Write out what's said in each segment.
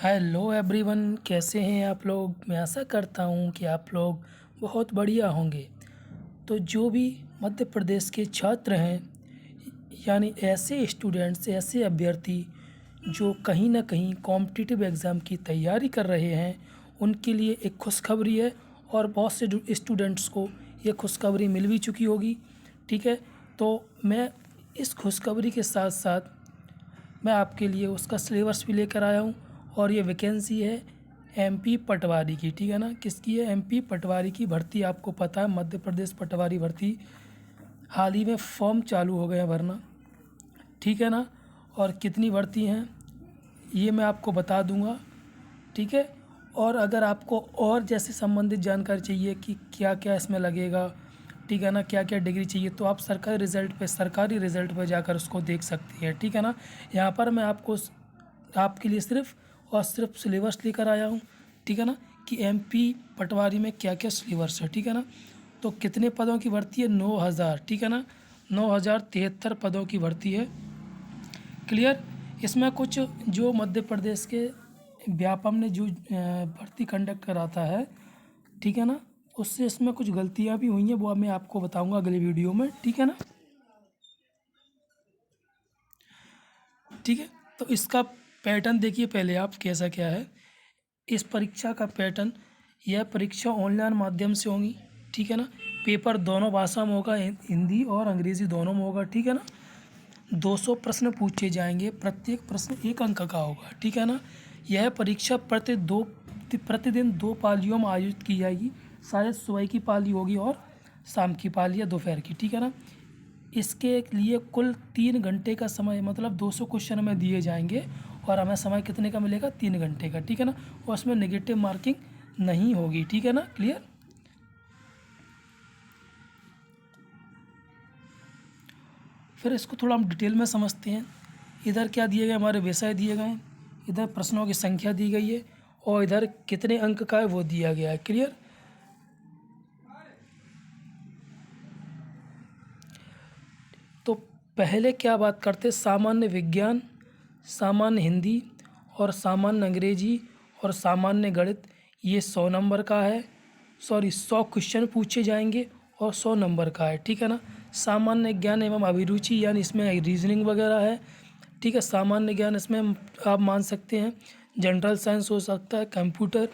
Hello everyone, कैसे हैं आप लोग। मैं आशा करता हूं कि आप लोग बहुत बढ़िया होंगे। तो जो भी मध्य प्रदेश के छात्र हैं, यानी ऐसे स्टूडेंट्स, ऐसे अभ्यर्थी जो कहीं ना कहीं कॉम्पिटिटिव एग्ज़ाम की तैयारी कर रहे हैं, उनके लिए एक खुशखबरी है। और बहुत से स्टूडेंट्स को ये खुशखबरी मिल भी चुकी होगी। ठीक है, तो मैं इस खुशखबरी के साथ साथ मैं आपके लिए उसका सिलेबस भी लेकर आया हूँ। और ये वैकेंसी है एमपी पटवारी की। ठीक है ना, किसकी है? एमपी पटवारी की भर्ती। आपको पता है मध्य प्रदेश पटवारी भर्ती हाल ही में फॉर्म चालू हो गए हैं भरना। ठीक है ना, और कितनी भर्ती हैं ये मैं आपको बता दूंगा। ठीक है, और अगर आपको और जैसे संबंधित जानकारी चाहिए कि क्या क्या इसमें लगेगा, ठीक है ना, क्या क्या डिग्री चाहिए, तो आप सरकारी रिज़ल्ट पे जाकर उसको देख सकती हैं। ठीक है ना, यहाँ पर मैं आपके लिए सिर्फ और सिर्फ सिलेबस लेकर आया हूँ। ठीक है ना, कि एमपी पटवारी में क्या क्या सिलेबस है। ठीक है ना, तो कितने पदों की भर्ती है? 9,000। ठीक है ना, 9,073 पदों की भर्ती है। क्लियर। इसमें कुछ जो मध्य प्रदेश के व्यापम ने जो भर्ती कंडक्ट कराता है, ठीक है ना, उससे इसमें कुछ गलतियां भी हुई हैं, वो मैं आपको बताऊंगा अगले वीडियो में। ठीक है ना, ठीक है। तो इसका पैटर्न देखिए पहले आप, कैसा क्या है इस परीक्षा का पैटर्न। यह परीक्षा ऑनलाइन माध्यम से होगी। ठीक है ना, पेपर दोनों भाषा में होगा, हिंदी और अंग्रेज़ी दोनों में होगा। ठीक है ना, 200 प्रश्न पूछे जाएंगे, प्रत्येक प्रश्न 1 अंक का होगा। ठीक है ना, यह परीक्षा प्रतिदिन 2 पालियों में आयोजित की जाएगी। शायद सुबह की पाली होगी और शाम की पाली या दोपहर की। ठीक है ना, इसके लिए कुल 3 घंटे का समय, मतलब 200 क्वेश्चन हमें दिए जाएंगे और हमें समय कितने का मिलेगा? 3 घंटे का। ठीक है ना, और उसमें नेगेटिव मार्किंग नहीं होगी। ठीक है ना, क्लियर। फिर इसको थोड़ा हम डिटेल में समझते हैं। इधर क्या दिए गए? हमारे विषय दिए गए हैं, इधर प्रश्नों की संख्या दी गई है, और इधर कितने अंक का है वो दिया गया है। क्लियर। तो पहले क्या बात करते? सामान्य विज्ञान, सामान्य हिंदी और सामान्य अंग्रेजी और सामान्य गणित। ये 100 नंबर का है, सॉरी 100 क्वेश्चन पूछे जाएंगे और 100 नंबर का है। ठीक है ना, सामान्य ज्ञान एवं अभिरुचि, यानी इसमें रीजनिंग वगैरह है। ठीक है, सामान्य ज्ञान इसमें आप मान सकते हैं जनरल साइंस हो सकता है, कंप्यूटर।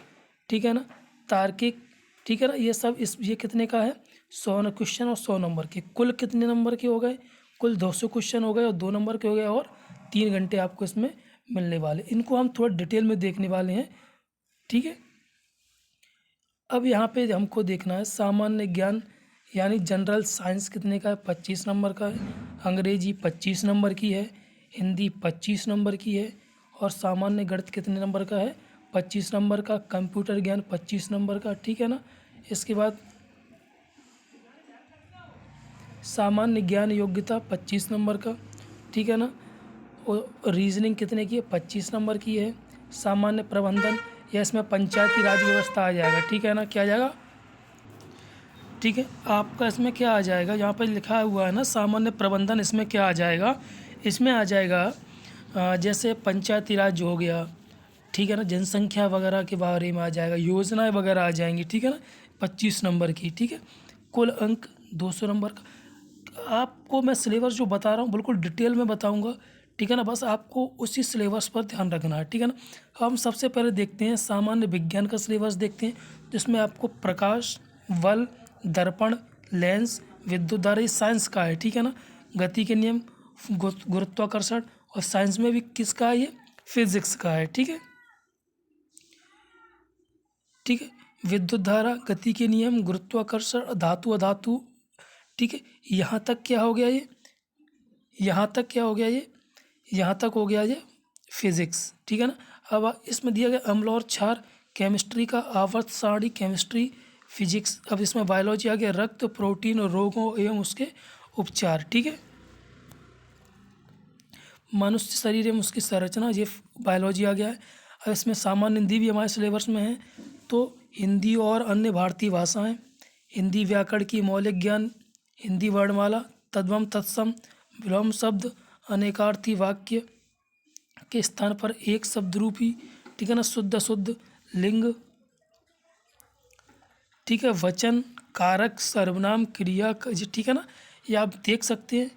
ठीक है ना, तार्किक। ठीक है ना, ये सब ये कितने का है? 100 क्वेश्चन और 100 नंबर के। कुल कितने नंबर के हो गए? कुल 200 क्वेश्चन हो गए और 2 नंबर के हो गए, और 3 घंटे आपको इसमें मिलने वाले। इनको हम थोड़ा डिटेल में देखने वाले हैं। ठीक है, अब यहाँ पे हमको देखना है सामान्य ज्ञान यानी जनरल साइंस कितने का है? 25 नंबर का है। अंग्रेजी 25 नंबर की है। हिंदी 25 नंबर की है। और सामान्य गणित कितने नंबर का है? 25 नंबर का। कंप्यूटर ज्ञान 25 नंबर का। ठीक है ना, इसके बाद सामान्य ज्ञान योग्यता 25 नंबर का। ठीक है ना, और रीजनिंग कितने की है? 25 नंबर की है। सामान्य प्रबंधन, या इसमें पंचायती राज व्यवस्था आ जाएगा। ठीक है ना, क्या आ जाएगा? ठीक है, आपका इसमें क्या आ जाएगा? यहाँ पर लिखा हुआ है ना सामान्य प्रबंधन, इसमें क्या आ जाएगा? इसमें आ जाएगा जैसे पंचायती राज हो गया। ठीक है ना, जनसंख्या वगैरह के बारे में आ जाएगा, योजनाएं वगैरह आ जाएंगी। ठीक है ना, 25 नंबर की। ठीक है, कुल अंक 200 नंबर का। आपको मैं सिलेबस जो बता रहा हूँ बिल्कुल डिटेल में बताऊँगा। ठीक है ना, बस आपको उसी सिलेबस पर ध्यान रखना है। ठीक है ना, हम सबसे पहले देखते हैं सामान्य विज्ञान का सिलेबस देखते हैं, जिसमें आपको प्रकाश, बल, दर्पण, लेंस, विद्युत धारा, साइंस का है। ठीक है ना, गति के नियम, गुरुत्वाकर्षण, और साइंस में भी किसका है? ये फिजिक्स का है। ठीक है, ठीक है, विद्युत धारा, गति के नियम, गुरुत्वाकर्षण, धातु अधातु। ठीक है, यहाँ तक क्या हो गया? ये यहाँ तक क्या हो गया? ये यहाँ तक हो गया ये फिजिक्स। ठीक है ना, अब इसमें दिया गया अम्ल और क्षार, केमिस्ट्री का आवर्त सारणी, केमिस्ट्री, फिजिक्स। अब इसमें बायोलॉजी आ गया, रक्त, प्रोटीन और रोगों एवं उसके उपचार। ठीक है, मनुष्य शरीर एवं उसकी संरचना, ये बायोलॉजी आ गया है। अब इसमें सामान्य हिंदी भी हमारे सिलेबस में है, तो हिंदी और अन्य भारतीय भाषाएं, हिंदी व्याकरण की मौलिक ज्ञान, हिंदी वर्णमाला, तद्भव तत्सम, विलोम शब्द, अनेकार्थी वाक्य के स्थान पर एक शब्द रूपी ठीक है ना, शुद्ध अशुद्ध, लिंग, ठीक है, वचन, कारक, सर्वनाम, क्रिया, ठीक है ना। ये आप देख सकते हैं,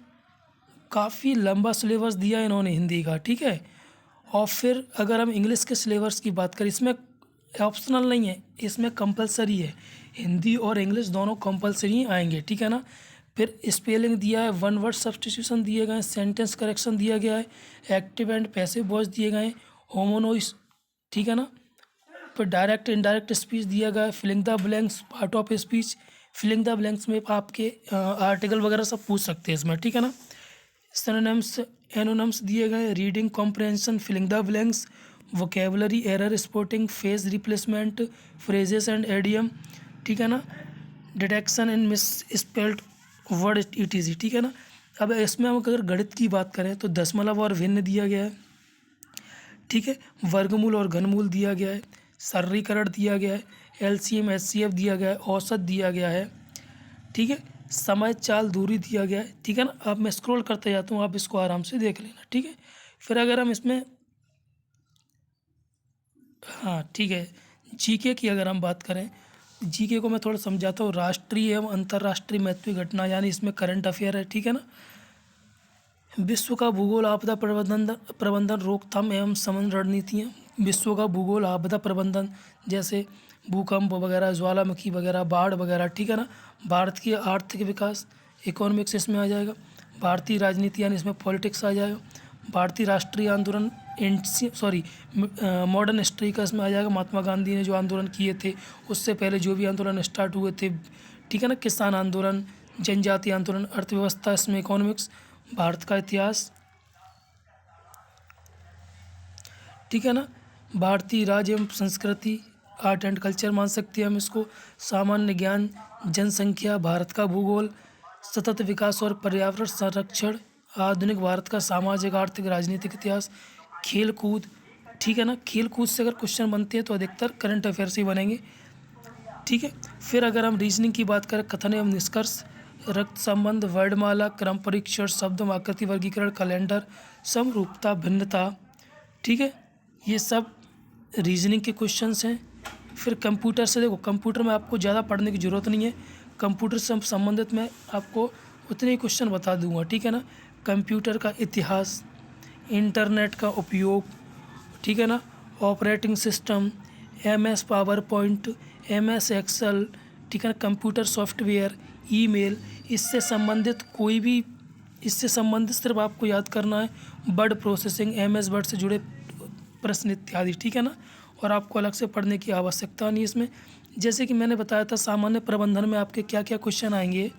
काफ़ी लंबा सिलेबस दिया है इन्होंने हिंदी का, ठीक है। और फिर अगर हम इंग्लिश के सिलेबस की बात करें, इसमें ऑप्शनल नहीं है, इसमें कंपलसरी है, हिंदी और इंग्लिश दोनों कंपलसरी ही आएंगे, ठीक है ना। फिर स्पेलिंग दिया है, वन वर्ड सब्स्टिट्यूशन दिए गए हैं, सेंटेंस करेक्शन दिया गया है, एक्टिव एंड पैसिव वॉइस दिए गए हैं, होमोनोइस, ठीक है ना। फिर डायरेक्ट इनडायरेक्ट स्पीच दिया गया है, filling the blanks, part of speech, filling the blanks में आपके आर्टिकल वगैरह सब पूछ सकते हैं इसमें, ठीक है ना। सिनोनिम्स, एनोनिम्स दिए गए, reading comprehension, filling the blanks, vocabulary, error spotting, phrase replacement, phrases and idiom, ठीक है ना, detection in misspelled word ETC, ठीक है ना। अब इसमें हम अगर गणित की बात करें तो दशमलव और भिन्न दिया गया है, ठीक है, वर्गमूल और घनमूल दिया गया है, सरलीकरण दिया गया है, LCM HCF दिया गया है, औसत दिया गया है, ठीक है, समय, चाल, दूरी दिया गया है, ठीक है ना। अब मैं स्क्रॉल करते जाता हूँ, आप इसको आराम से देख लेना, ठीक है। फिर अगर हम इसमें, हाँ ठीक है, GK की अगर हम बात करें, GK को मैं थोड़ा समझाता हूँ। राष्ट्रीय एवं अंतर्राष्ट्रीय महत्व घटना, यानी इसमें करंट अफेयर है, ठीक है ना। विश्व का भूगोल, आपदा प्रबंधन, रोकथाम एवं शमन रणनीतियाँ, विश्व का भूगोल, आपदा प्रबंधन, जैसे भूकंप वगैरह, ज्वालामुखी वगैरह, बाढ़ वगैरह, ठीक है ना। भारत की आर्थिक विकास, इकोनॉमिक्स इसमें आ जाएगा। भारतीय राजनीति, यानी इसमें पॉलिटिक्स आ जाएगा। भारतीय राष्ट्रीय आंदोलन, मॉडर्न हिस्ट्री का इसमें आ जाएगा। महात्मा गांधी ने जो आंदोलन किए थे, उससे पहले जो भी आंदोलन स्टार्ट हुए थे, ठीक है ना, किसान आंदोलन, जनजाति आंदोलन, अर्थव्यवस्था, इसमें इकोनॉमिक्स, भारत का इतिहास, ठीक है ना, भारतीय राज्य एवं संस्कृति, आर्ट एंड कल्चर मान सकते हैं हम इसको, सामान्य ज्ञान, जनसंख्या, भारत का भूगोल, सतत विकास और पर्यावरण संरक्षण, आधुनिक भारत का सामाजिक, आर्थिक, राजनीतिक इतिहास, खेल कूद, ठीक है ना। खेल कूद से अगर क्वेश्चन बनते हैं तो अधिकतर करंट अफेयर से ही बनेंगे, ठीक है। फिर अगर हम रीजनिंग की बात करें, कथन एवं निष्कर्ष, रक्त संबंध, वर्णमाला, क्रम परीक्षण, शब्द आकृति वर्गीकरण, कैलेंडर, समरूपता, भिन्नता, ठीक है, ये सब रीजनिंग के क्वेश्चंस हैं। फिर कंप्यूटर से देखो, कंप्यूटर में आपको ज़्यादा पढ़ने की ज़रूरत नहीं है, कंप्यूटर से संबंधित मैं आपको उतने ही क्वेश्चन बता दूंगा, ठीक है ना। कंप्यूटर का इतिहास, इंटरनेट का उपयोग, ठीक है ना, operating system, MS PowerPoint, MS Excel, ठीक है ना, कंप्यूटर सॉफ्टवेयर, ईमेल, इससे संबंधित कोई भी, इससे संबंधित सिर्फ आपको याद करना है वर्ड प्रोसेसिंग, MS वर्ड से जुड़े प्रश्न इत्यादि, ठीक है ना। और आपको अलग से पढ़ने की आवश्यकता नहीं इसमें। जैसे कि मैंने बताया था, सामान्य प्रबंधन में आपके क्या क्या क्वेश्चन आएंगे,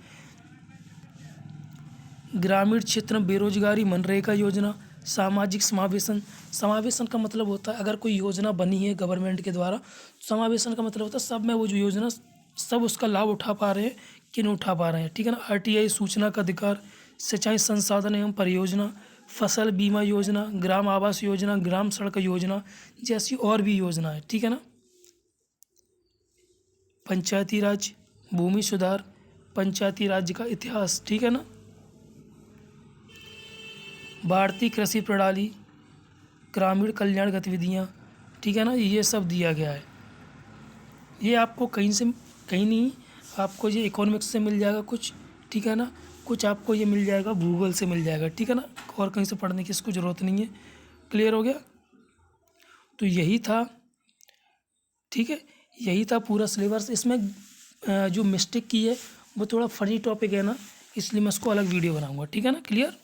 ग्रामीण क्षेत्र में बेरोजगारी, मनरेगा योजना, सामाजिक समावेशन। समावेशन का मतलब होता है अगर कोई योजना बनी है गवर्नमेंट के द्वारा, समावेशन का मतलब होता है सब में वो जो योजना, सब उसका लाभ उठा पा रहे हैं कि नहीं उठा पा रहे हैं, ठीक है ना। RTI, सूचना का अधिकार, सिंचाई संसाधन एवं परियोजना, फसल बीमा योजना, ग्राम आवास योजना, ग्राम सड़क योजना, जैसी और भी योजना है, ठीक है ना। पंचायती राज, भूमि सुधार, पंचायती राज का इतिहास, ठीक है ना। भारतीय कृषि प्रणाली, ग्रामीण कल्याण गतिविधियाँ, ठीक है ना, ये सब दिया गया है। ये आपको कहीं से कहीं नहीं, आपको ये इकोनॉमिक्स से मिल जाएगा कुछ, ठीक है ना, कुछ आपको ये मिल जाएगा भूगोल से मिल जाएगा, ठीक है ना, और कहीं से पढ़ने की इसको ज़रूरत नहीं है। क्लियर हो गया? तो यही था, ठीक है, यही था पूरा सिलेबस। इसमें जो मिस्टेक की है वो थोड़ा फनी टॉपिक है ना, इसलिए मैं इसको अलग वीडियो बनाऊंगा, ठीक है ना। क्लियर?